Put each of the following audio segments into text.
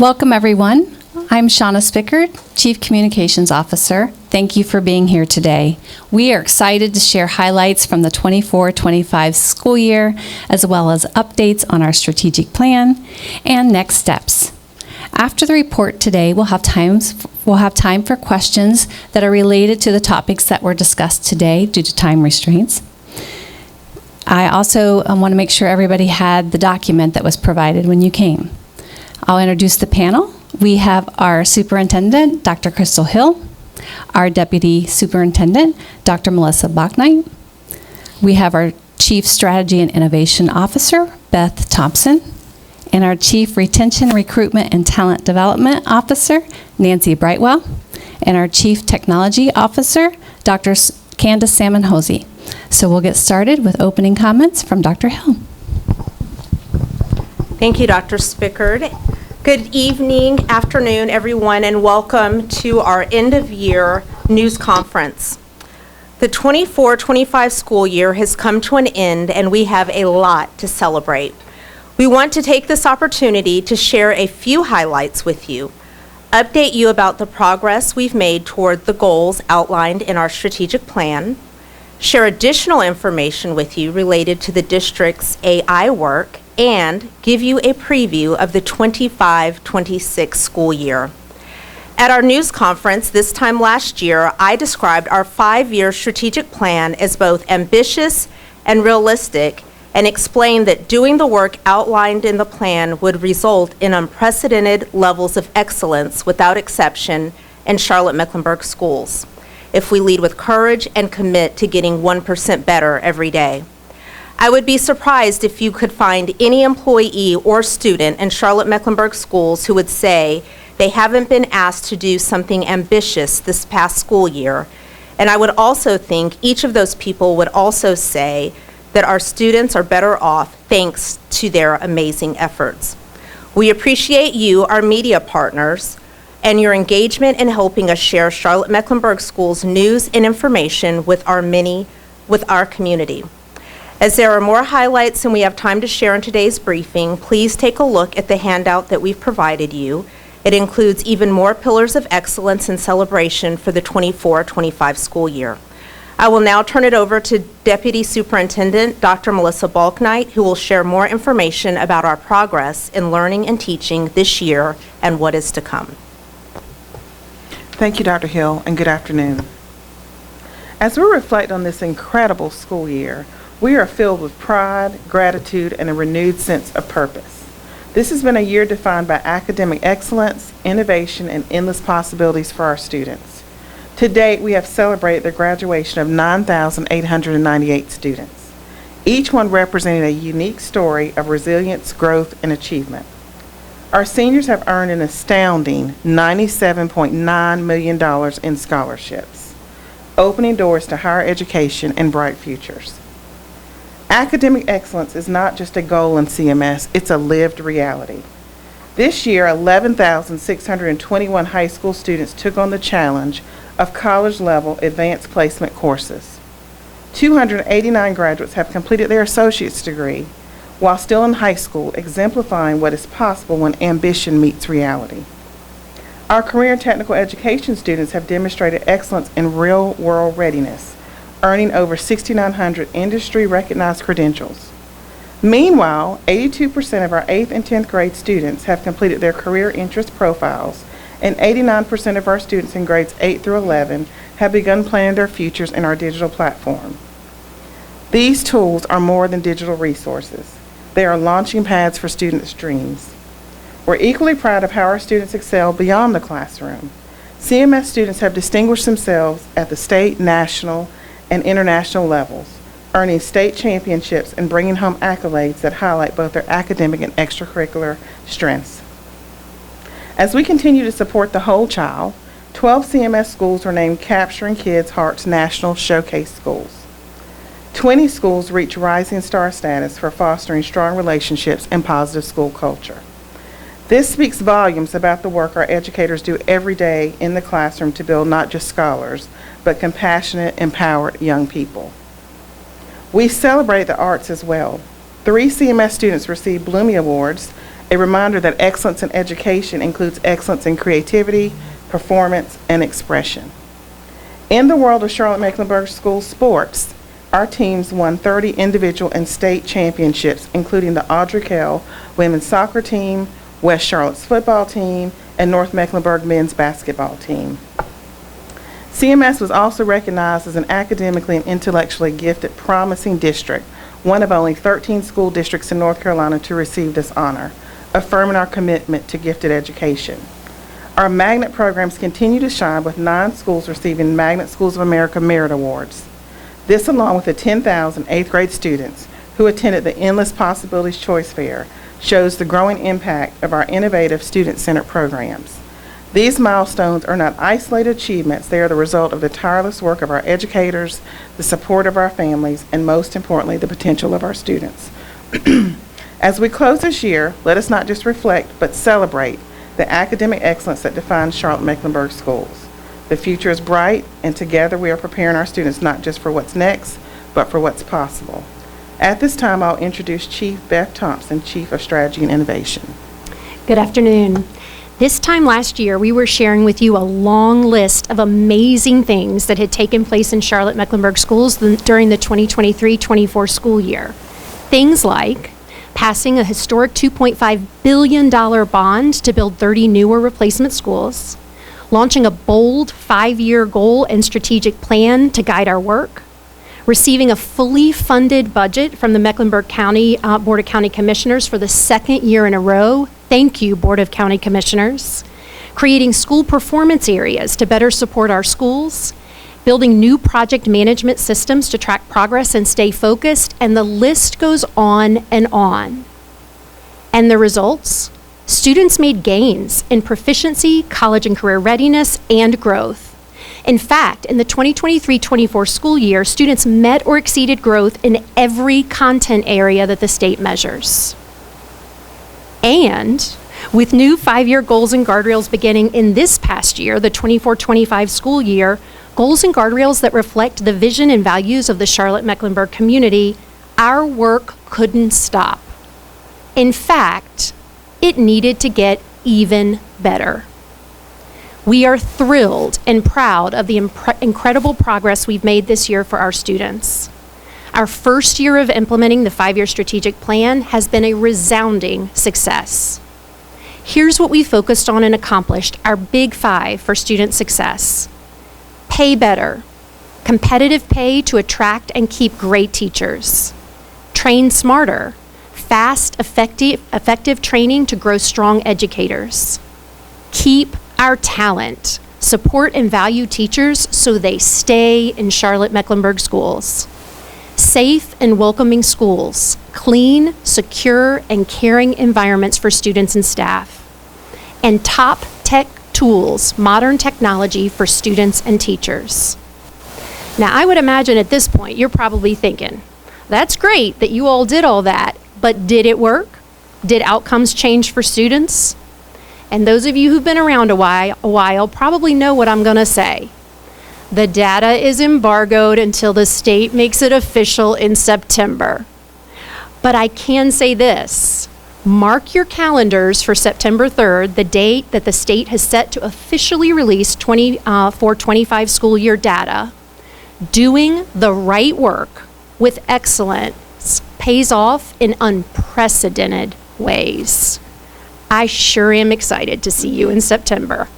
Welcome, everyone. I'm Shanna Spickard, Chief Communications Officer. Thank you for being here today. We are excited to share highlights from the 24-25 school year, as well as updates on our strategic plan and next steps. After the report today, we'll have time for questions that are related to the topics that were discussed today due to time restraints. I also want to make sure everybody had the document that was provided when you came. I'll introduce the panel. We have our Superintendent, Dr. Crystal Hill, our Deputy Superintendent, Dr. Melissa Balknight. We have our Chief Strategy and Innovation Officer, Beth Thompson, and our Chief Retention, Recruitment, and Talent Development Officer, Nancy Brightwell, and our Chief Technology Officer, Dr. Candace Salmon-Hosey. So we'll get started with opening comments from Dr. Hill. Thank you, Dr. Spickard. Good evening, afternoon, everyone, and welcome to our end-of-year news conference. The 24-25 school year has come to an end, and we have a lot to celebrate. We want to take this opportunity to share a few highlights with you, update you about the progress we've made toward the goals outlined in our strategic plan, share additional information with you related to the district's AI work, and give you a preview of the 25-26 school year. At our news conference this time last year, I described our 5-year strategic plan as both ambitious and realistic, and explained that doing the work outlined in the plan would result in unprecedented levels of excellence without exception in Charlotte-Mecklenburg Schools, if we lead with courage and commit to getting 1% better every day. I would be surprised if you could find any employee or student in Charlotte-Mecklenburg Schools who would say they haven't been asked to do something ambitious this past school year. And I would also think each of those people would also say that our students are better off thanks to their amazing efforts. We appreciate you, our media partners, and your engagement in helping us share Charlotte-Mecklenburg Schools news and information with our community. As there are more highlights than we have time to share in today's briefing, please take a look at the handout that we've provided you. It includes even more pillars of excellence and celebration for the 24-25 school year. I will now turn it over to Deputy Superintendent Dr. Melissa Balknight, who will share more information about our progress in learning and teaching this year and what is to come. Thank you, Dr. Hill, and good afternoon. As we reflect on this incredible school year, we are filled with pride, gratitude, and a renewed sense of purpose. This has been a year defined by academic excellence, innovation, and endless possibilities for our students. To date, we have celebrated the graduation of 9,898 students, each one representing a unique story of resilience, growth, and achievement. Our seniors have earned an astounding $97.9 million in scholarships, opening doors to higher education and bright futures. Academic excellence is not just a goal in CMS, it's a lived reality. This year, 11,621 high school students took on the challenge of college-level advanced placement courses. 289 graduates have completed their associate's degree while still in high school, exemplifying what is possible when ambition meets reality. Our career and technical education students have demonstrated excellence in real-world readiness, earning over 6,900 industry-recognized credentials. Meanwhile, 82% of our 8th and 10th grade students have completed their career interest profiles, and 89% of our students in grades 8 through 11 have begun planning their futures in our digital platform. These tools are more than digital resources. They are launching pads for students' dreams. We're equally proud of how our students excel beyond the classroom. CMS students have distinguished themselves at the state, national, and international levels, earning state championships and bringing home accolades that highlight both their academic and extracurricular strengths. As we continue to support the whole child, 12 CMS schools were named Capturing Kids' Hearts National Showcase Schools. 20 schools reach Rising Star status for fostering strong relationships and positive school culture. This speaks volumes about the work our educators do every day in the classroom to build not just scholars, but compassionate, empowered young people. We celebrate the arts as well. 3 CMS students received Bloomie Awards A reminder that excellence in education includes excellence in creativity, performance, and expression. In the world of Charlotte-Mecklenburg Schools sports, our teams won 30 individual and state championships, including the Audrey Kell women's soccer team, West Charlotte's football team, and North Mecklenburg men's basketball team. CMS was also recognized as an academically and intellectually gifted, promising district, one of only 13 school districts in North Carolina to receive this honor, affirming our commitment to gifted education. Our magnet programs continue to shine, with 9 schools receiving Magnet Schools of America Merit Awards. This, along with the 10,000 8th grade students who attended the Endless Possibilities Choice Fair, shows the growing impact of our innovative student-centered programs. These milestones are not isolated achievements. They are the result of the tireless work of our educators, the support of our families, and most importantly, the potential of our students. As we close this year, let us not just reflect, but celebrate the academic excellence that defines Charlotte-Mecklenburg Schools. The future is bright, and together we are preparing our students not just for what's next, but for what's possible. At this time, I'll introduce Chief Beth Thompson, Chief of Strategy and Innovation. Good afternoon. This time last year, we were sharing with you a long list of amazing things that had taken place in Charlotte-Mecklenburg Schools during the 2023-24 school year. Things like passing a historic $2.5 billion bond to build 30 new or replacement schools, launching a bold 5-year goal and strategic plan to guide our work, receiving a fully funded budget from the Mecklenburg County Board of County Commissioners for the 2nd year in a row. Thank you, Board of County Commissioners. Creating school performance areas to better support our schools, building new project management systems to track progress and stay focused, and the list goes on and on. And the results? Students made gains in proficiency, college and career readiness, and growth. In fact, in the 2023-24 school year, students met or exceeded growth in every content area that the state measures. And with new 5-year goals and guardrails beginning in this past year, the 24-25 school year, goals and guardrails that reflect the vision and values of the Charlotte-Mecklenburg community, our work couldn't stop. In fact, it needed to get even better. We are thrilled and proud of the incredible progress we've made this year for our students. Our first year of implementing the 5-year strategic plan has been a resounding success. Here's what we focused on and accomplished, our big 5 for student success. Pay better, competitive pay to attract and keep great teachers. Train smarter, fast, effective training to grow strong educators. Keep our talent, support and value teachers so they stay in Charlotte-Mecklenburg Schools. Safe and welcoming schools, clean, secure, and caring environments for students and staff. And top tech tools, modern technology for students and teachers. Now, I would imagine at this point, you're probably thinking, that's great that you all did all that, but did it work? Did outcomes change for students? And those of you who've been around a while probably know what I'm gonna say. The data is embargoed until the state makes it official in September. But I can say this, mark your calendars for September 3rd, the date that the state has set to officially release 24-25 school year data. Doing the right work with excellence pays off in unprecedented ways. I sure am excited to see you in September.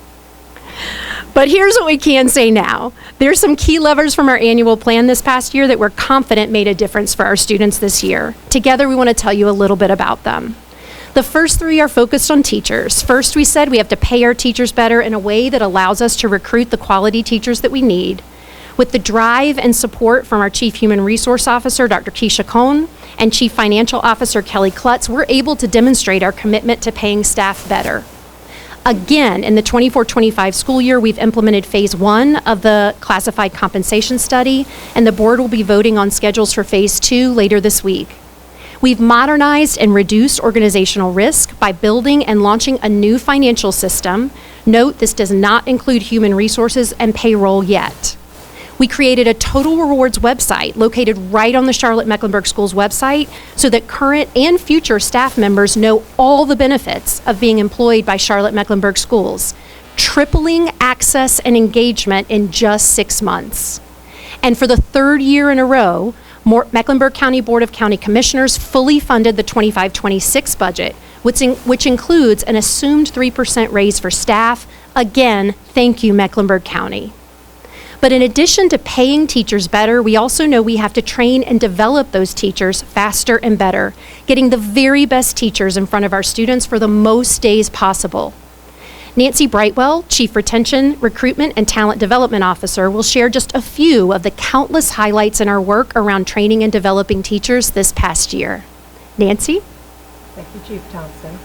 But here's what we can say now. There's some key levers from our annual plan this past year that we're confident made a difference for our students this year. Together, we want to tell you a little bit about them. The first 3 are focused on teachers. First, we said we have to pay our teachers better in a way that allows us to recruit the quality teachers that we need. With the drive and support from our Chief Human Resource Officer, Dr. Keisha Cohn, and Chief Financial Officer, Kelly Klutz, we're able to demonstrate our commitment to paying staff better. Again, in the 24-25 school year, we've implemented phase 1 of the classified compensation study, and the board will be voting on schedules for phase 2 later this week. We've modernized and reduced organizational risk by building and launching a new financial system. Note, this does not include human resources and payroll yet. We created a Total Rewards website located right on the Charlotte-Mecklenburg Schools website so that current and future staff members know all the benefits of being employed by Charlotte-Mecklenburg Schools, tripling access and engagement in just 6 months. And for the 3rd year in a row, Mecklenburg County Board of County Commissioners fully funded the 25-26 budget, which includes an assumed 3% raise for staff. Again, thank you, Mecklenburg County. But in addition to paying teachers better, we also know we have to train and develop those teachers faster and better, getting the very best teachers in front of our students for the most days possible. Nancy Brightwell, Chief Retention, Recruitment, and Talent Development Officer, will share just a few of the countless highlights in our work around training and developing teachers this past year. Nancy? Thank you, Chief Thompson.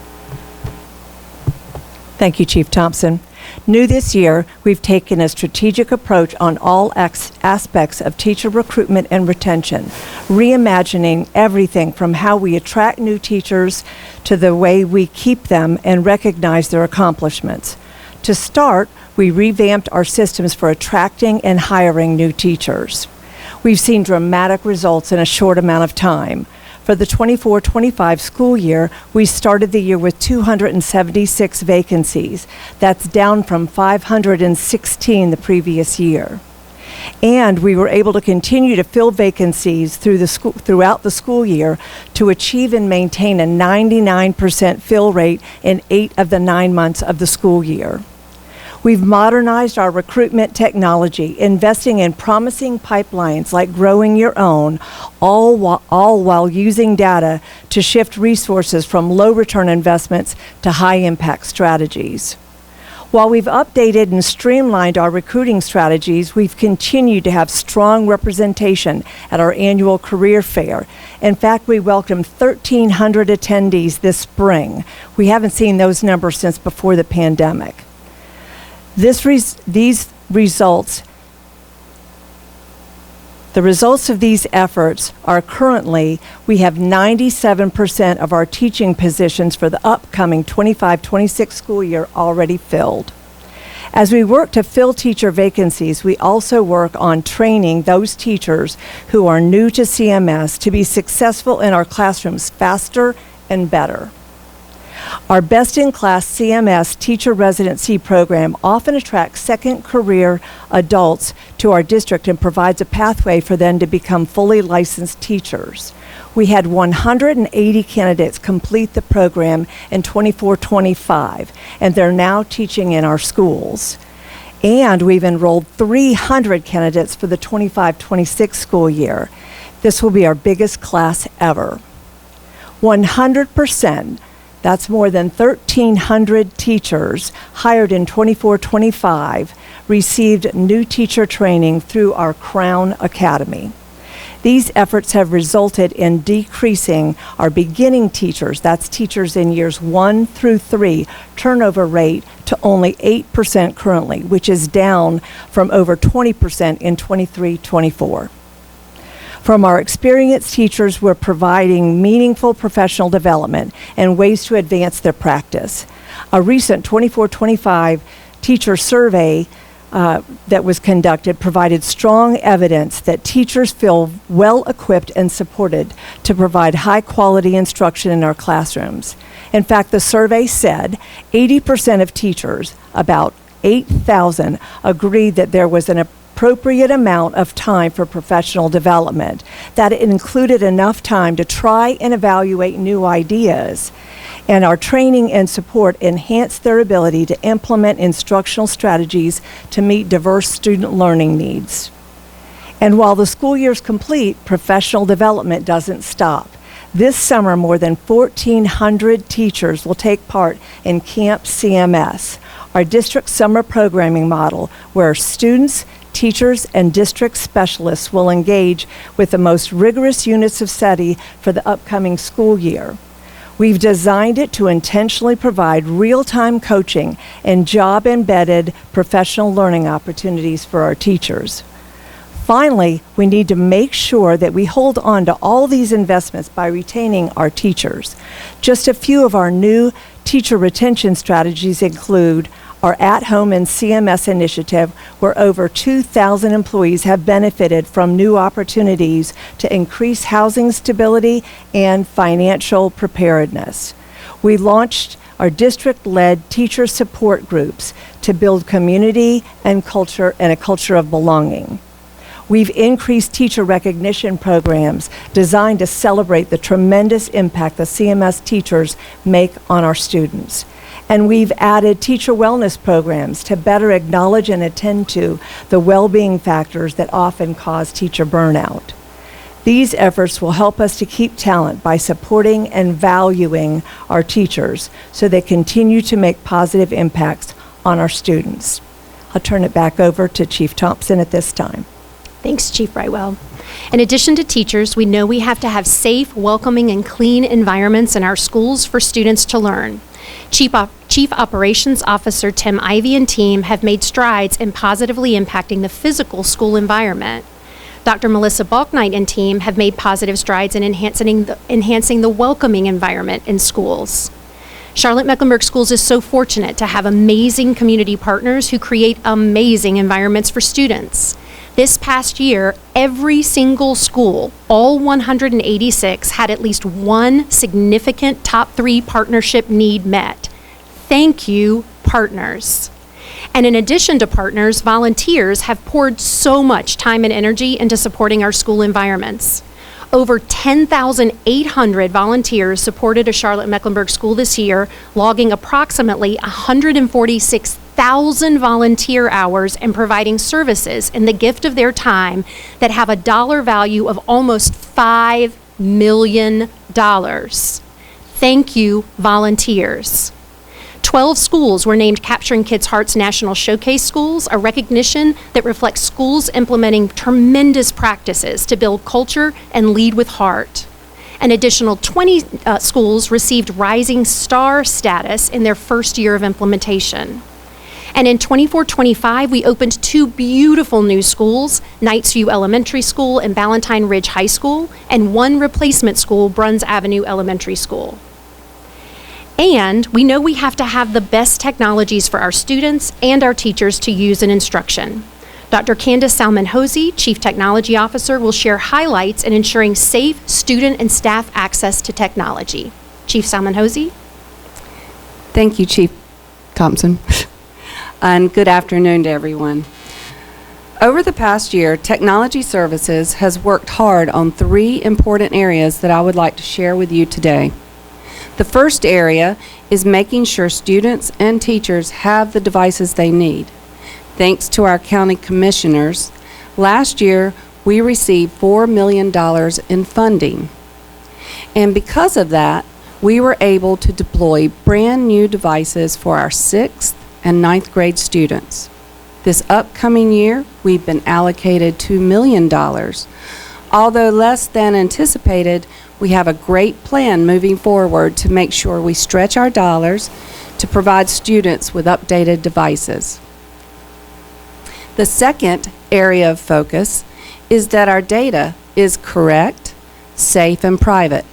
Thank you, Chief Thompson. New this year, we've taken a strategic approach on all aspects of teacher recruitment and retention, reimagining everything from how we attract new teachers to the way we keep them and recognize their accomplishments. To start, we revamped our systems for attracting and hiring new teachers. We've seen dramatic results in a short amount of time. For the 24-25 school year, we started the year with 276 vacancies. That's down from 516 the previous year. And we were able to continue to fill vacancies throughout the school year to achieve and maintain a 99% fill rate in 8 of the 9 months of the school year. We've modernized our recruitment technology, investing in promising pipelines like Growing Your Own, all while using data to shift resources from low return investments to high impact strategies. While we've updated and streamlined our recruiting strategies, we've continued to have strong representation at our annual career fair. In fact, we welcomed 1,300 attendees this spring. We haven't seen those numbers since before the pandemic. The results of these efforts are currently, we have 97% of our teaching positions for the upcoming 25-26 school year already filled. As we work to fill teacher vacancies, we also work on training those teachers who are new to CMS to be successful in our classrooms faster and better. Our best-in-class CMS teacher residency program often attracts second career adults to our district and provides a pathway for them to become fully licensed teachers. We had 180 candidates complete the program in 24-25, and they're now teaching in our schools. And we've enrolled 300 candidates for the 25-26 school year. This will be our biggest class ever. 100%. That's more than 1,300 teachers hired in 24-25 received new teacher training through our Crown Academy. These efforts have resulted in decreasing our beginning teachers, that's teachers in years 1 through 3, turnover rate to only 8% currently, which is down from over 20% in 23-24. From our experienced teachers, we're providing meaningful professional development and ways to advance their practice. A recent 24-25 teacher survey that was conducted provided strong evidence that teachers feel well equipped and supported to provide high quality instruction in our classrooms. In fact, the survey said 80% of teachers, about 8,000, agreed that there was an appropriate amount of time for professional development, that it included enough time to try and evaluate new ideas, and our training and support enhanced their ability to implement instructional strategies to meet diverse student learning needs. And while the school year is complete, professional development doesn't stop. This summer, more than 1,400 teachers will take part in Camp CMS, our district summer programming model, where students, teachers, and district specialists will engage with the most rigorous units of study for the upcoming school year. We've designed it to intentionally provide real-time coaching and job-embedded professional learning opportunities for our teachers. Finally, we need to make sure that we hold on to all these investments by retaining our teachers. Just a few of our new teacher retention strategies include our At Home and CMS initiative, where over 2,000 employees have benefited from new opportunities to increase housing stability and financial preparedness. We launched our district-led teacher support groups to build community and a culture of belonging. We've increased teacher recognition programs designed to celebrate the tremendous impact the CMS teachers make on our students. And we've added teacher wellness programs to better acknowledge and attend to the well-being factors that often cause teacher burnout. These efforts will help us to keep talent by supporting and valuing our teachers so they continue to make positive impacts on our students. I'll turn it back over to Chief Thompson at this time. Thanks, Chief Brightwell. In addition to teachers, we know we have to have safe, welcoming, and clean environments in our schools for students to learn. Chief Operations Officer Tim Ivey and team have made strides in positively impacting the physical school environment. Dr. Melissa Balknight and team have made positive strides in enhancing the welcoming environment in schools. Charlotte-Mecklenburg Schools is so fortunate to have amazing community partners who create amazing environments for students. This past year, every single school, all 186, had at least one significant top 3 partnership need met. Thank you, partners. And in addition to partners, volunteers have poured so much time and energy into supporting our school environments. Over 10,800 volunteers supported a Charlotte-Mecklenburg school this year, logging approximately 146,000 volunteer hours and providing services in the gift of their time that have a dollar value of almost $5 million. Thank you, volunteers. 12 schools were named Capturing Kids' Hearts National Showcase Schools, a recognition that reflects schools implementing tremendous practices to build culture and lead with heart. An additional 20 schools received Rising Star status in their first year of implementation. And in 24-25, we opened 2 beautiful new schools, Knightsview Elementary School and Ballantyne Ridge High School, and 1 replacement school, Bruns Avenue Elementary School. And we know we have to have the best technologies for our students and our teachers to use in instruction. Dr. Candace Salmon-Hosey, Chief Technology Officer, will share highlights in ensuring safe student and staff access to technology. Chief Salmon-Hosey. Thank you, Chief Thompson. And good afternoon to everyone. Over the past year, Technology Services has worked hard on 3 important areas that I would like to share with you today. The first area is making sure students and teachers have the devices they need. Thanks to our county commissioners, last year we received $4 million in funding. And because of that, we were able to deploy brand new devices for our 6th and 9th grade students. This upcoming year, we've been allocated $2 million. Although less than anticipated, we have a great plan moving forward to make sure we stretch our dollars to provide students with updated devices. The second area of focus is that our data is correct, safe, and private.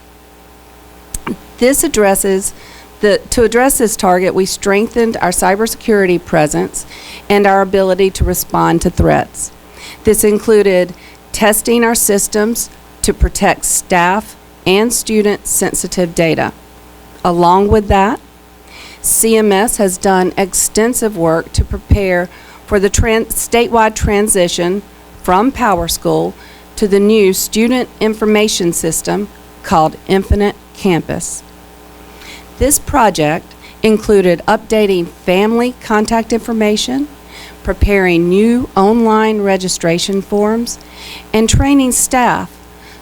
To address this target, we strengthened our cybersecurity presence and our ability to respond to threats. This included testing our systems to protect staff and student-sensitive data. Along with that, CMS has done extensive work to prepare for the statewide transition from PowerSchool to the new student information system called Infinite Campus. This project included updating family contact information, preparing new online registration forms, and training staff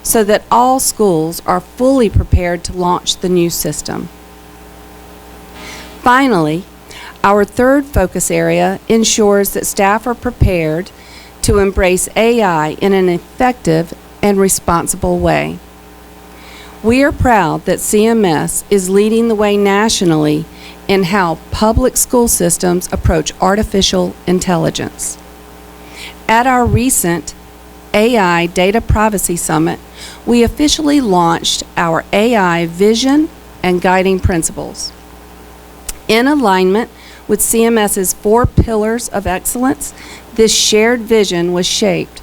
so that all schools are fully prepared to launch the new system. Finally, our third focus area ensures that staff are prepared to embrace AI in an effective and responsible way. We are proud that CMS is leading the way nationally in how public school systems approach artificial intelligence. At our recent AI Data Privacy Summit, we officially launched our AI vision and guiding principles. In alignment With CMS's 4 pillars of excellence, this shared vision was shaped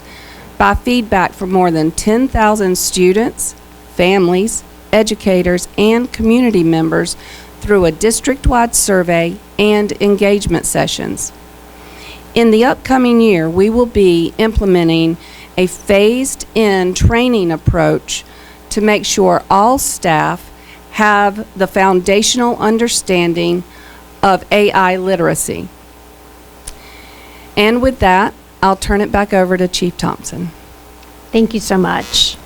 by feedback from more than 10,000 students, families, educators, and community members through a district-wide survey and engagement sessions. In the upcoming year, we will be implementing a phased-in training approach to make sure all staff have the foundational understanding of AI literacy. And with that, I'll turn it back over to Chief Thompson. Thank you so much.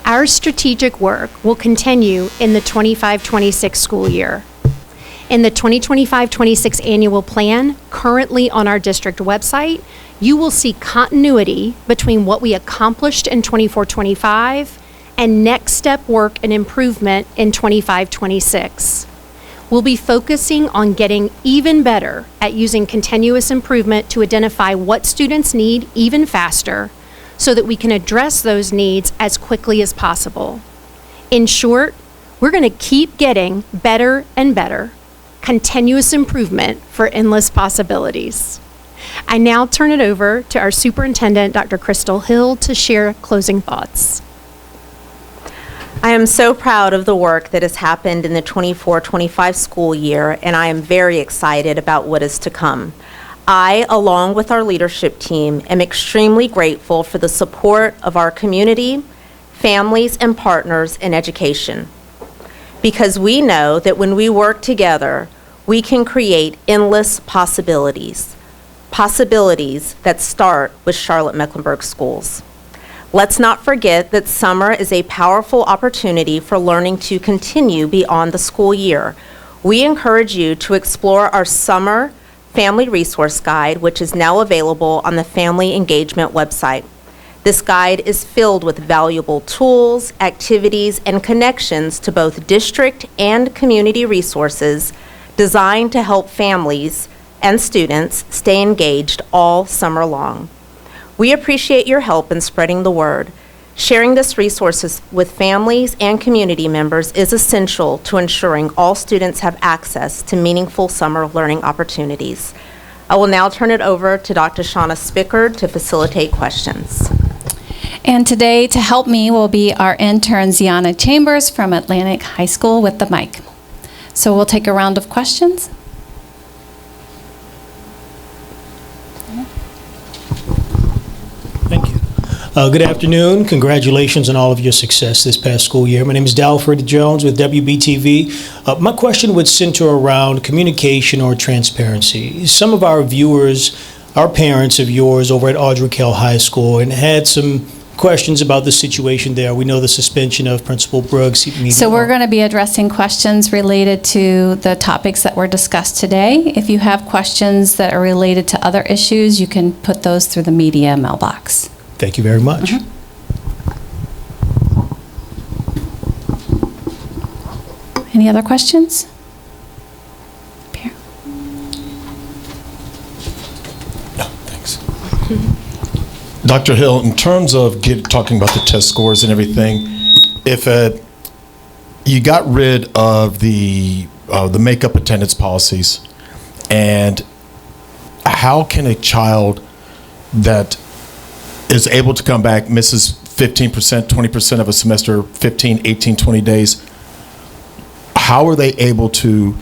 Our strategic work will continue in the 25-26 school year. In the 2025-26 annual plan, currently on our district website, you will see continuity between what we accomplished in 24-25 and next step work and improvement in 25-26. We'll be focusing on getting even better at using continuous improvement to identify what students need even faster so that we can address those needs as quickly as possible. In short, we're going to keep getting better and better, continuous improvement for endless possibilities. I now turn it over to our superintendent, Dr. Crystal Hill, to share closing thoughts. I am so proud of the work that has happened in the 24-25 school year, and I am very excited about what is to come. I, along with our leadership team, am extremely grateful for the support of our community, families, and partners in education. Because we know that when we work together, we can create endless possibilities. Possibilities that start with Charlotte-Mecklenburg Schools. Let's not forget that summer is a powerful opportunity for learning to continue beyond the school year. We encourage you to explore our summer family resource guide, which is now available on the Family Engagement website. This guide is filled with valuable tools, activities, and connections to both district and community resources designed to help families and students stay engaged all summer long. We appreciate your help in spreading the word. Sharing this resources with families and community members is essential to ensuring all students have access to meaningful summer learning opportunities. I will now turn it over to Dr. Shanna Spickard to facilitate questions. And today, to help me, will be our intern, Ziana Chambers from Atlantic High School with the mic. So we'll take a round of questions. Thank you. Good afternoon. Congratulations on all of your success this past school year. My name is Dalford Jones with WBTV. My question would center around communication or transparency. Some of our viewers are parents of yours over at Audrey Kell High School and had some questions about the situation there. We know the suspension of Principal Brooks. So we're going to be addressing questions related to the topics that were discussed today. If you have questions that are related to other issues, you can put those through the media mailbox. Thank you very much. Any other questions? Pierre? No, thanks. Dr. Hill, in terms of talking about the test scores and everything, if you got rid of the makeup attendance policies, and how can a child that is able to come back, misses 15%, 20% of a semester, 15, 18, 20 days, how are they able to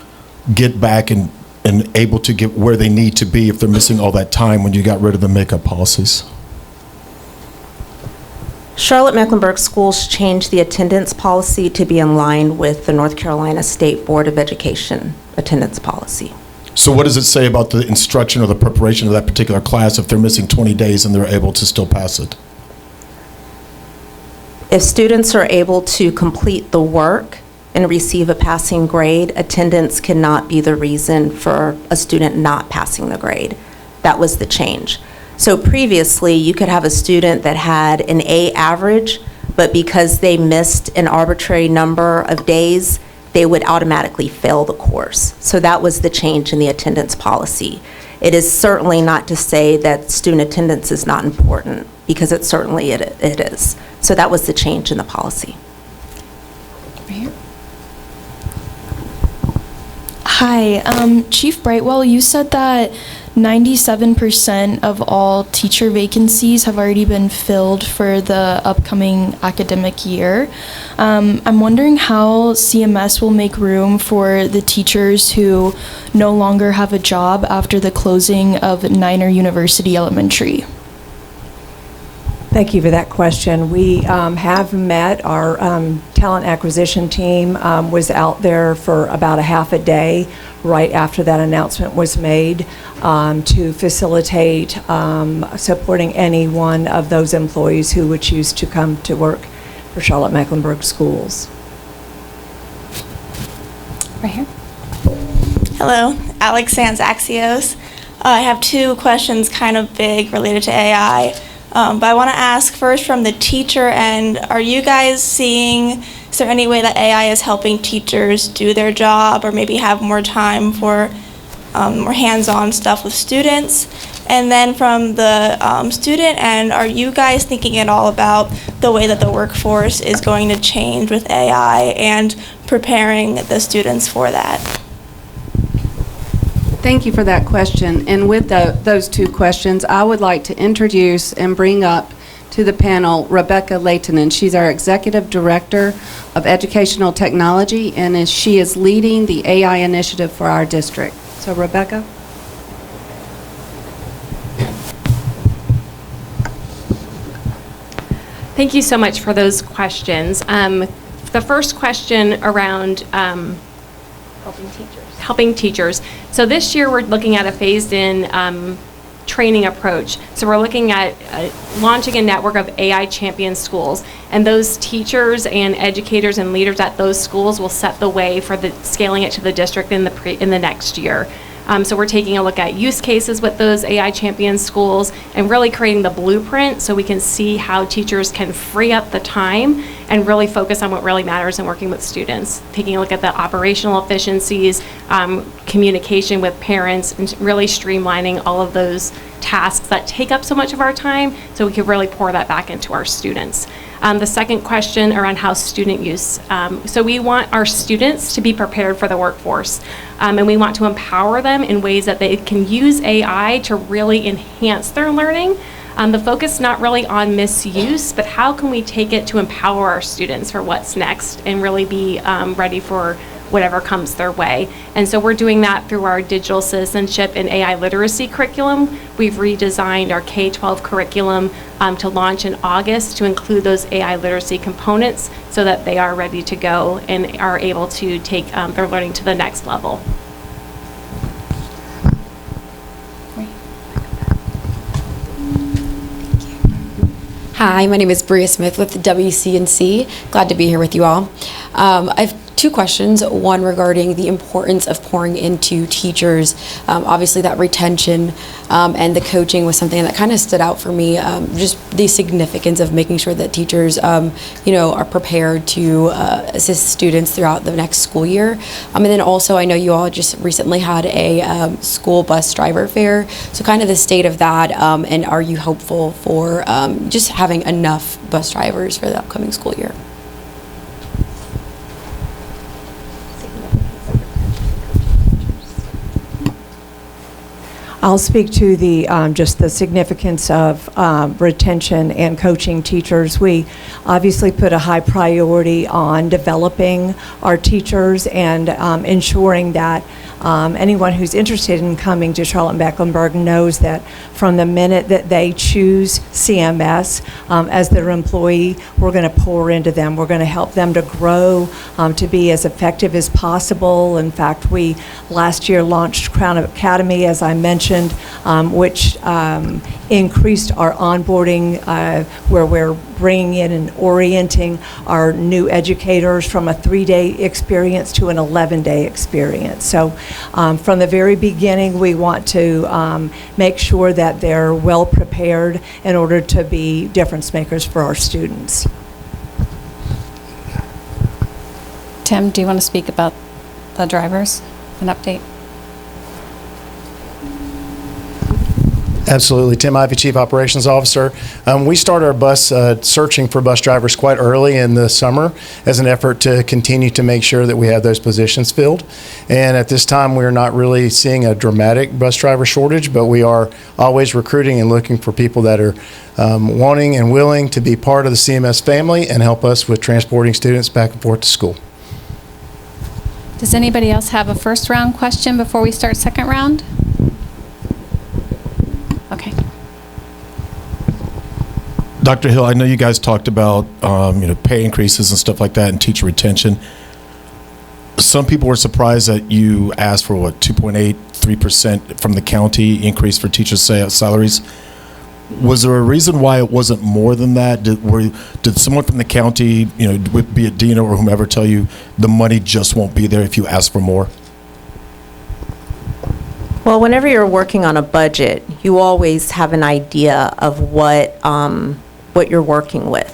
get back and able to get where they need to be if they're missing all that time when you got rid of the makeup policies? Charlotte-Mecklenburg Schools changed the attendance policy to be in line with the North Carolina State Board of Education attendance policy. So what does it say about the instruction or the preparation of that particular class if they're missing 20 days and they're able to still pass it? If students are able to complete the work and receive a passing grade, attendance cannot be the reason for a student not passing the grade. That was the change. So previously, you could have a student that had an A average, but because they missed an arbitrary number of days, they would automatically fail the course. So that was the change in the attendance policy. It is certainly not to say that student attendance is not important, because it certainly it is. So that was the change in the policy. Hi, Chief Brightwell, you said that 97% of all teacher vacancies have already been filled for the upcoming academic year. I'm wondering how CMS will make room for the teachers who no longer have a job after the closing of Niner University Elementary. Thank you for that question. We have met. Our talent acquisition team was out there for about a half a day right after that announcement was made to facilitate supporting any one of those employees who would choose to come to work for Charlotte-Mecklenburg Schools. Right here. Hello, Alex Sanz-Axios. I have two questions kind of big related to AI. But I want to ask first from the teacher end, are you guys seeing, is there any way that AI is helping teachers do their job or maybe have more time for more hands-on stuff with students? And then from the student end, are you guys thinking at all about the way that the workforce is going to change with AI and preparing the students for that? Thank you for that question. And with those two questions, I would like to introduce and bring up to the panel Rebecca Lehtinen. She's our Executive Director of Educational Technology, and she is leading the AI initiative for our district. So Rebecca? Thank you so much for those questions. The first question around helping teachers. So this year we're looking at a phased-in training approach. So we're looking at launching a network of AI champion schools, and those teachers and educators and leaders at those schools will set the way for the scaling it to the district in the next year. So we're taking a look at use cases with those AI champion schools and really creating the blueprint so we can see how teachers can free up the time and really focus on what really matters in working with students. Taking a look at the operational efficiencies, communication with parents, and really streamlining all of those tasks that take up so much of our time so we can really pour that back into our students. The second question around how student use. So we want our students to be prepared for the workforce, and we want to empower them in ways that they can use AI to really enhance their learning. The focus not really on misuse, but how can we take it to empower our students for what's next and really be ready for whatever comes their way. And so we're doing that through our digital citizenship and AI literacy curriculum. We've redesigned our K-12 curriculum to launch in August to include those AI literacy components so that they are ready to go and are able to take their learning to the next level. Hi, my name is Bria Smith with WCNC. Glad to be here with you all. I have two questions, one regarding the importance of pouring into teachers. Obviously that retention and the coaching was something that kind of stood out for me, just the significance of making sure that teachers are prepared to assist students throughout the next school year. And then also I know you all just recently had a school bus driver fair, so kind of the state of that, and are you hopeful for just having enough bus drivers for the upcoming school year? I'll speak to the just the significance of retention and coaching teachers. We obviously put a high priority on developing our teachers and ensuring that anyone who's interested in coming to Charlotte-Mecklenburg knows that from the minute that they choose CMS as their employee, we're going to pour into them. We're going to help them to grow, to be as effective as possible. In fact, we last year launched Crown Academy, as I mentioned, which increased our onboarding, where we're bringing in and orienting our new educators from a 3-day experience to an 11-day experience. So from the very beginning, we want to make sure that they're well prepared in order to be difference makers for our students. Tim, do you want to speak about the drivers, an update? Absolutely. Tim Ivey, Chief Operations Officer. We started our bus searching for bus drivers quite early in the summer as an effort to continue to make sure that we have those positions filled. And at this time, we're not really seeing a dramatic bus driver shortage, but we are always recruiting and looking for people that are wanting and willing to be part of the CMS family and help us with transporting students back and forth to school. Does anybody else have a first round question before we start second round? Okay. Dr. Hill, I know you guys talked about pay increases and stuff like that and teacher retention. Some people were surprised that you asked for 2.83% from the county increase for teachers' salaries. Was there a reason why it wasn't more than that? Did someone from the county, be it Dina or whomever, tell you the money just won't be there if you ask for more? Well, whenever you're working on a budget, you always have an idea of what you're working with.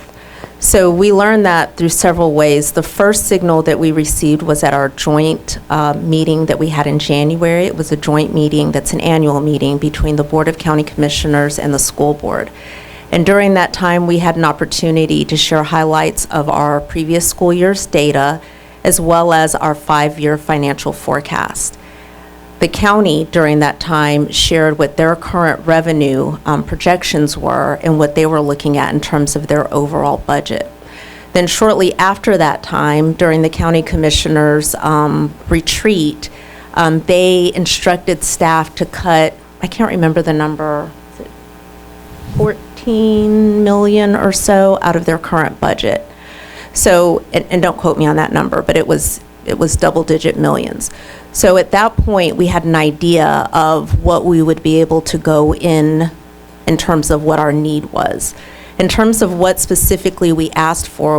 So we learned that through several ways. The first signal that we received was at our joint meeting that we had in January. It was a joint meeting that's an annual meeting between the Board of County Commissioners and the school board. And during that time, we had an opportunity to share highlights of our previous school year's data, as well as our 5-year financial forecast. The county during that time shared what their current revenue projections were and what they were looking at in terms of their overall budget. Then shortly after that time, during the county commissioners' retreat, they instructed staff to cut, I can't remember the number, is it 14 million or so out of their current budget. So, and don't quote me on that number, but it was double-digit millions. So at that point, we had an idea of what we would be able to go in terms of what our need was. In terms of what specifically we asked for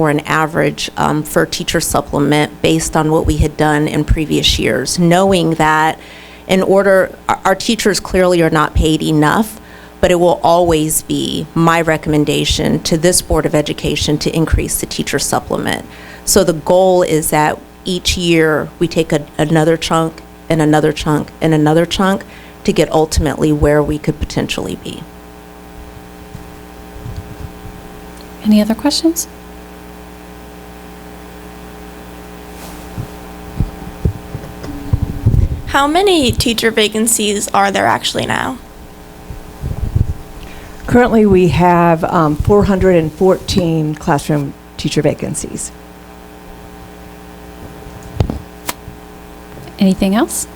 an average for teacher supplement based on what we had done in previous years, knowing that our teachers clearly are not paid enough, but it will always be my recommendation to this Board of Education to increase the teacher supplement. So the goal is that each year we take another chunk and another chunk and another chunk to get ultimately where we could potentially be. Any other questions? How many teacher vacancies are there actually now? Currently, we have 414 classroom teacher vacancies. Anything else?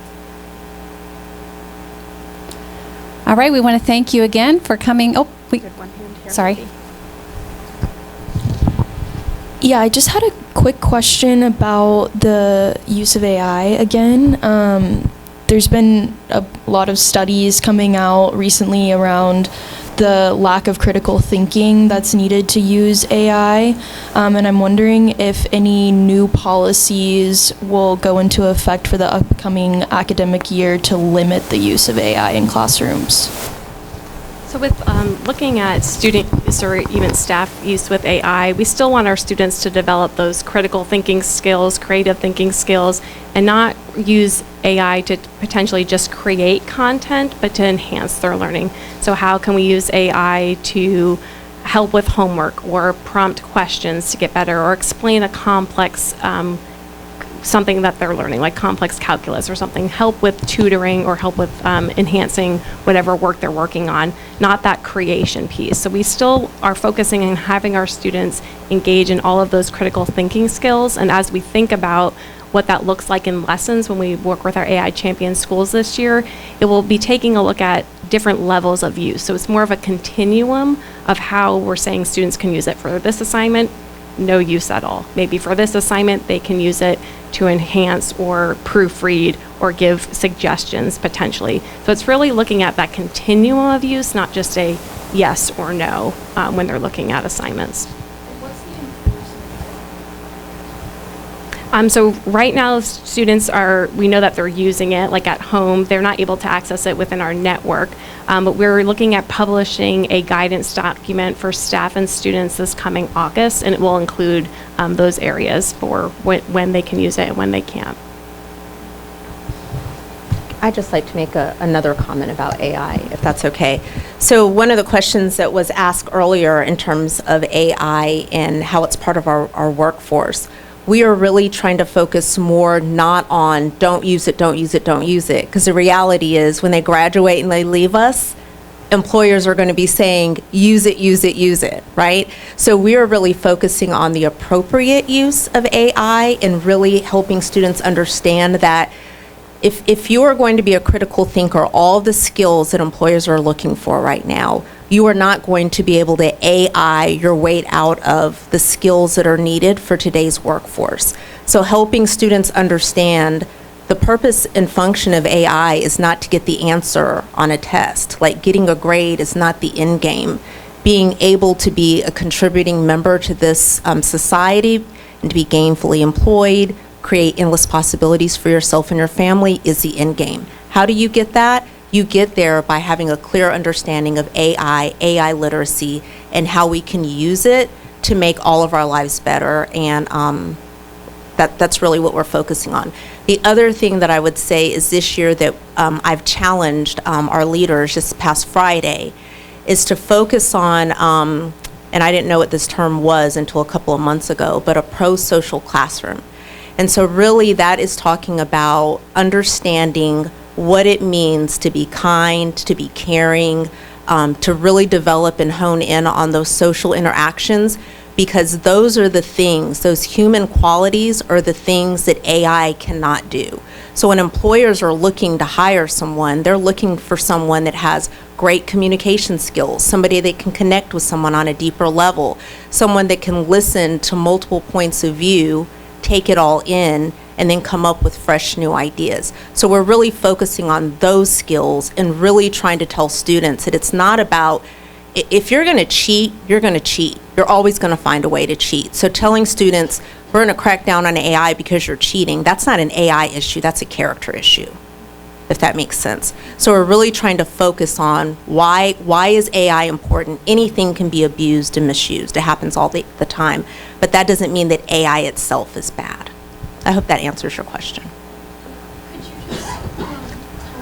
All right, we want to thank you again for coming. Oh, sorry. Yeah, I just had a quick question about the use of AI again. There's been a lot of studies coming out recently around the lack of critical thinking that's needed to use AI. And I'm wondering if any new policies will go into effect for the upcoming academic year to limit the use of AI in classrooms. So with looking at student use or even staff use with AI, we still want our students to develop those critical thinking skills, creative thinking skills, and not use AI to potentially just create content, but to enhance their learning. So how can we use AI to help with homework or prompt questions to get better or explain a complex something that they're learning, like complex calculus or something, help with tutoring or help with enhancing whatever work they're working on, not that creation piece. So we still are focusing on having our students engage in all of those critical thinking skills, and as we think about what that looks like in lessons when we work with our AI champion schools this year, it will be taking a look at different levels of use. So it's more of a continuum of how we're saying students can use it for this assignment, no use at all. Maybe for this assignment, they can use it to enhance or proofread or give suggestions potentially. So it's really looking at that continuum of use, not just a yes or no when they're looking at assignments. So right now, students we know that they're using it, like at home. They're not able to access it within our network, but we're looking at publishing a guidance document for staff and students this coming August, and it will include those areas for when they can use it and when they can't. I'd just like to make another comment about AI, if that's okay. So one of the questions that was asked earlier in terms of AI and how it's part of our workforce, we are really trying to focus more not on don't use it, don't use it, don't use it. Because the reality is when they graduate and they leave us, employers are going to be saying, use it, use it, use it, right? So we are really focusing on the appropriate use of AI and really helping students understand that if you are going to be a critical thinker, all the skills that employers are looking for right now, you are not going to be able to AI your way out of the skills that are needed for today's workforce. So helping students understand the purpose and function of AI is not to get the answer on a test. Like getting a grade is not the end game. Being able to be a contributing member to this society and to be gainfully employed, create endless possibilities for yourself and your family is the end game. How do you get that? You get there by having a clear understanding of AI literacy, and how we can use it to make all of our lives better, and that's really what we're focusing on. The other thing that I would say is this year that I've challenged our leaders this past Friday is to focus on, and I didn't know what this term was until a couple of months ago, but a pro-social classroom. And so really that is talking about understanding what it means to be kind, to be caring, to really develop and hone in on those social interactions, because those are the things, those human qualities are the things that AI cannot do. So when employers are looking to hire someone, they're looking for someone that has great communication skills, somebody that can connect with someone on a deeper level, someone that can listen to multiple points of view, take it all in, and then come up with fresh new ideas. So we're really focusing on those skills and really trying to tell students that it's not about, if you're going to cheat, you're going to cheat. You're always going to find a way to cheat. So telling students, we're going to crack down on AI because you're cheating, that's not an AI issue, that's a character issue, if that makes sense. So we're really trying to focus on why is AI important? Anything can be abused and misused. It happens all the time. But that doesn't mean that AI itself is bad. I hope that answers your question. Could you just tell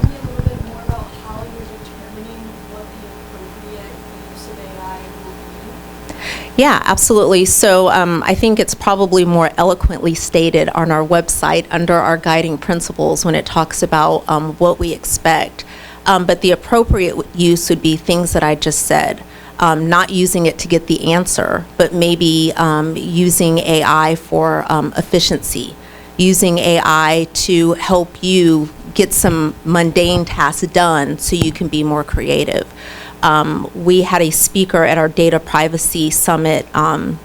me a little bit more about how you're determining what the appropriate use of AI will be? Yeah, absolutely. So I think it's probably more eloquently stated on our website under our guiding principles when it talks about what we expect. But the appropriate use would be things that I just said. Not using it to get the answer, but maybe using AI for efficiency, using AI to help you get some mundane tasks done so you can be more creative. We had a speaker at our data privacy summit,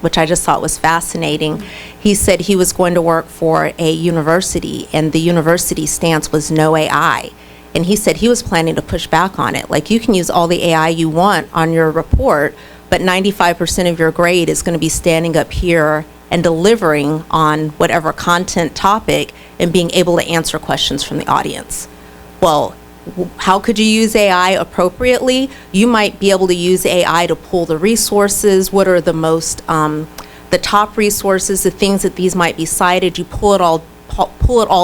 which I just thought was fascinating. He said he was going to work for a university, and the university stance was no AI. And he said he was planning to push back on it. Like, you can use all the AI you want on your report, but 95% of your grade is going to be standing up here and delivering on whatever content topic and being able to answer questions from the audience. Well, how could you use AI appropriately? You might be able to use AI to pull the resources. What are the most, the top resources, the things that these might be cited. You pull it all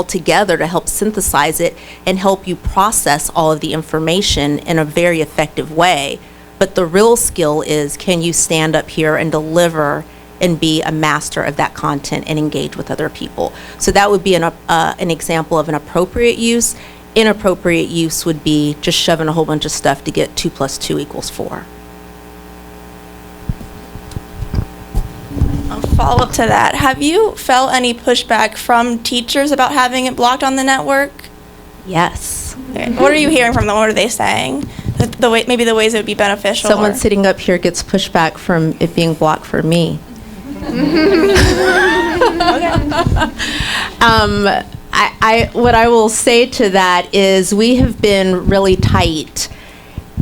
together to help synthesize it and help you process all of the information in a very effective way. But the real skill is, can you stand up here and deliver and be a master of that content and engage with other people? So that would be an example of an appropriate use. Inappropriate use would be just shoving a whole bunch of stuff to get 2 + 2 = 4. A follow-up to that, have you felt any pushback from teachers about having it blocked on the network? Yes. Okay. What are you hearing from them? What are they saying? Maybe the ways it would be beneficial? Someone sitting up here gets pushback from it being blocked for me. What I will say to that is we have been really tight.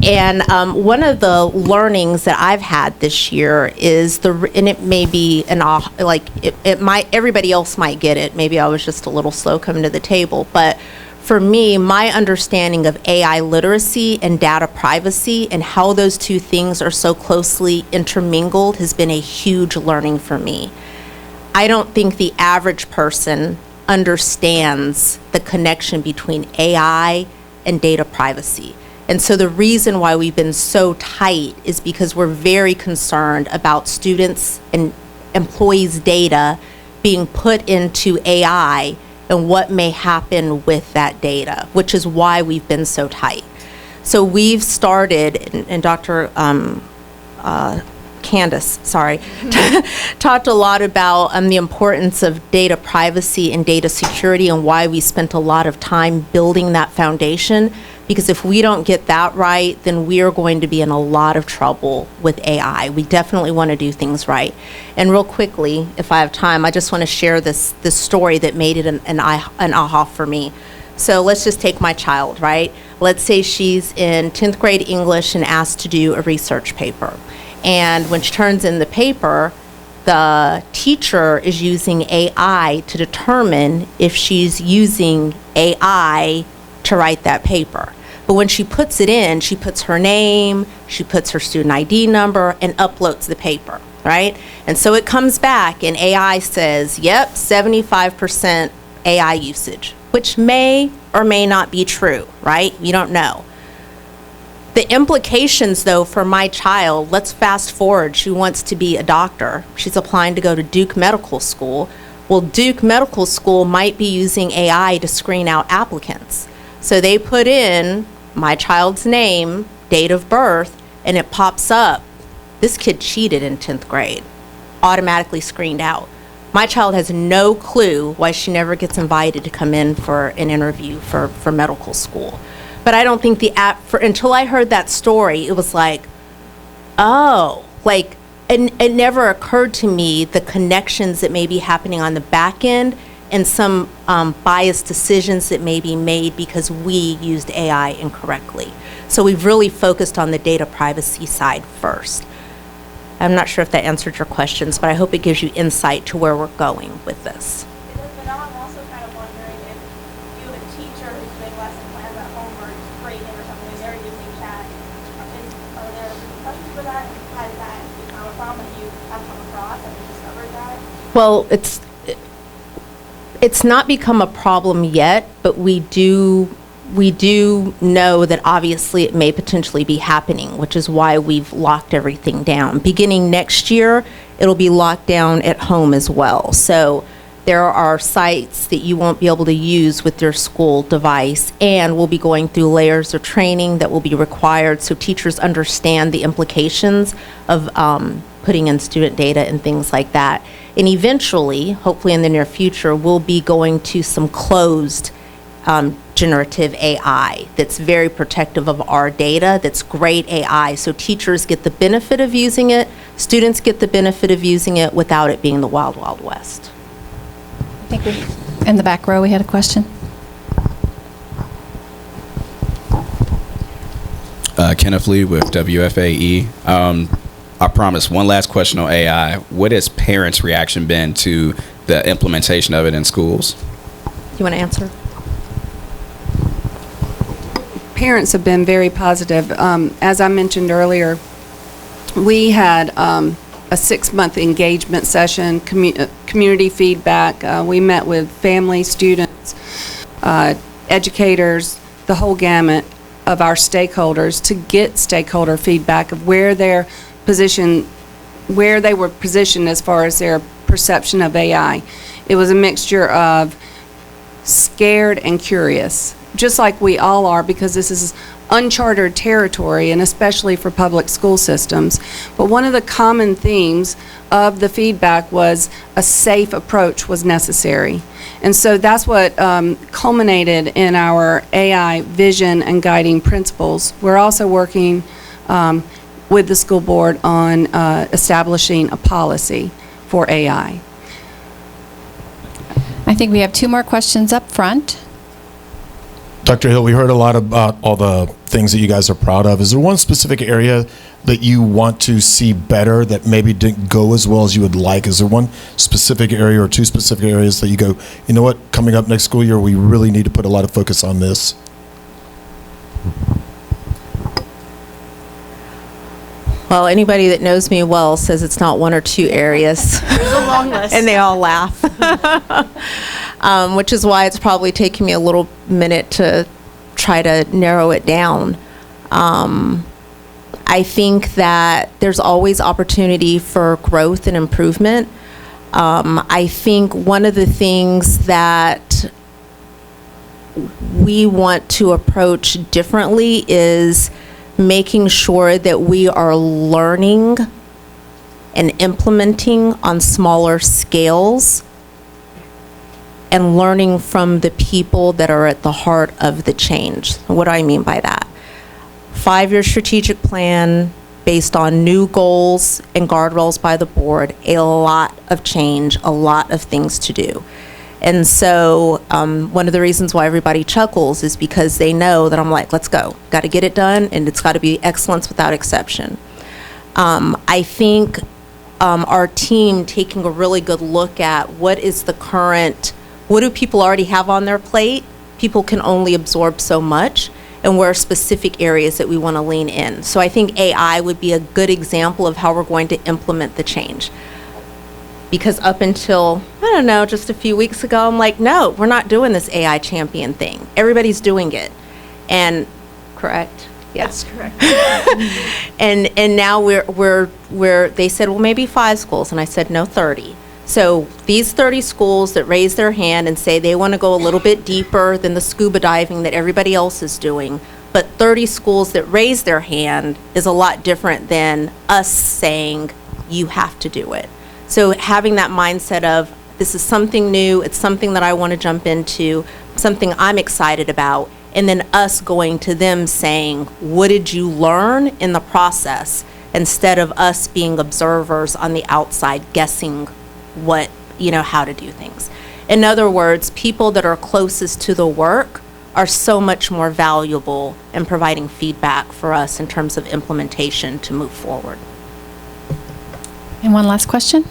And one of the learnings that I've had this year is and it may be everybody else might get it. Maybe I was just a little slow coming to the table. But for me, my understanding of AI literacy and data privacy and how those two things are so closely intermingled has been a huge learning for me. I don't think the average person understands the connection between AI and data privacy. And so the reason why we've been so tight is because we're very concerned about students' and employees' data being put into AI and what may happen with that data, which is why we've been so tight. So we've started, and Dr. Candace, talked a lot about the importance of data privacy and data security and why we spent a lot of time building that foundation. Because if we don't get that right, then we are going to be in a lot of trouble with AI. We definitely want to do things right. And real quickly, if I have time, I just want to share this story that made it an aha for me. So let's just take my child, right? Let's say she's in 10th grade English and asked to do a research paper. And when she turns in the paper, the teacher is using AI to determine if she's using AI to write that paper. But when she puts it in, she puts her name, she puts her student ID number, and uploads the paper, right? And so it comes back and AI says, yep, 75% AI usage, which may or may not be true, right? We don't know. The implications, though, for my child, let's fast forward. She wants to be a doctor. She's applying to go to Duke Medical School. Well, Duke Medical School might be using AI to screen out applicants. So they put in my child's name, date of birth, and it pops up. This kid cheated in 10th grade, automatically screened out. My child has no clue why she never gets invited to come in for an interview for medical school. But I don't think until I heard that story, it was like, oh, like, it never occurred to me the connections that may be happening on the back end and some biased decisions that may be made because we used AI incorrectly. So we've really focused on the data privacy side first. I'm not sure if that answered your questions, but I hope it gives you insight to where we're going with this. But now I'm also kind of wondering if you have a teacher who's doing lesson plans at home or grading or something, and they're using chat. Are there repercussions for that? Has that become a problem that you have come across? Have you discovered that? Well, it's not become a problem yet, but we do know that obviously it may potentially be happening, which is why we've locked everything down. Beginning next year, it'll be locked down at home as well. So there are sites that you won't be able to use with your school device, and we'll be going through layers of training that will be required so teachers understand the implications of putting in student data and things like that. And eventually, hopefully in the near future, we'll be going to some closed generative AI that's very protective of our data, that's great AI. So teachers get the benefit of using it, students get the benefit of using it without it being the wild, wild west. I think in the back row we had a question. Kenneth Lee with WFAE. I promise, one last question on AI. What has parents' reaction been to the implementation of it in schools? You want to answer? Parents have been very positive. As I mentioned earlier, we had a 6-month engagement session, community feedback. We met with family, students, educators, the whole gamut of our stakeholders to get stakeholder feedback of where they were positioned as far as their perception of AI. It was a mixture of scared and curious, just like we all are, because this is uncharted territory, and especially for public school systems. But one of the common themes of the feedback was a safe approach was necessary. And so that's what culminated in our AI vision and guiding principles. We're also working with the school board on establishing a policy for AI. I think we have 2 more questions up front. Dr. Hill, we heard a lot about all the things that you guys are proud of. Is there one specific area that you want to see better that maybe didn't go as well as you would like? Is there one specific area or 2 specific areas that you go, you know what, coming up next school year, we really need to put a lot of focus on this? Well, anybody that knows me well says it's not 1 or 2 areas. There's a long list. And they all laugh. Which is why it's probably taken me a little minute to try to narrow it down. I think that there's always opportunity for growth and improvement. I think one of the things that we want to approach differently is making sure that we are learning and implementing on smaller scales and learning from the people that are at the heart of the change. What do I mean by that? 5-year strategic plan based on new goals and guardrails by the board, a lot of change, a lot of things to do. And so one of the reasons why everybody chuckles is because they know that I'm like, let's go. Got to get it done, and it's got to be excellence without exception. I think our team taking a really good look at what is the current, what do people already have on their plate? People can only absorb so much, and where are specific areas that we want to lean in. So I think AI would be a good example of how we're going to implement the change. Because up until, I don't know, just a few weeks ago, I'm like, no, we're not doing this AI champion thing. Everybody's doing it. And, correct? Yes, correct. And now we're, they said, well, maybe 5 schools. And I said, no, 30. So these 30 schools that raise their hand and say they want to go a little bit deeper than the scuba diving that everybody else is doing, but 30 schools that raise their hand is a lot different than us saying you have to do it. So having that mindset of this is something new, it's something that I want to jump into, something I'm excited about, and then us going to them saying, what did you learn in the process, instead of us being observers on the outside guessing what, how to do things. In other words, people that are closest to the work are so much more valuable in providing feedback for us in terms of implementation to move forward. And one last question?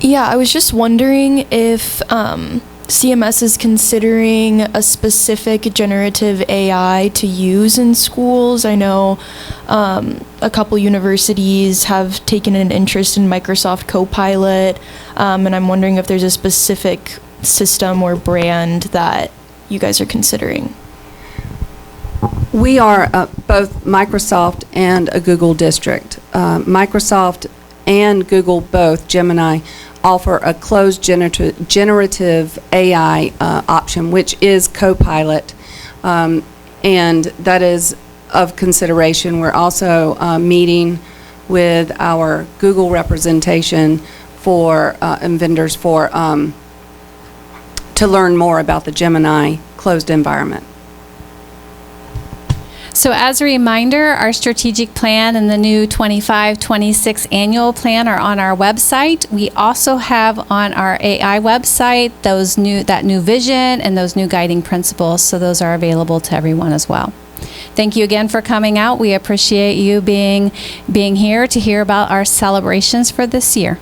Yeah, I was just wondering if CMS is considering a specific generative AI to use in schools. I know a couple universities have taken an interest in Microsoft Copilot, and I'm wondering if there's a specific system or brand that you guys are considering. We are both Microsoft and a Google district. Microsoft and Google both, Gemini, offer a closed generative AI option, which is Copilot, and that is of consideration. We're also meeting with our Google representation for and vendors for to learn more about the Gemini closed environment. So as a reminder, our strategic plan and the new 25-26 annual plan are on our website. We also have on our AI website that new vision and those new guiding principles, so those are available to everyone as well. Thank you again for coming out. We appreciate you being here to hear about our celebrations for this year.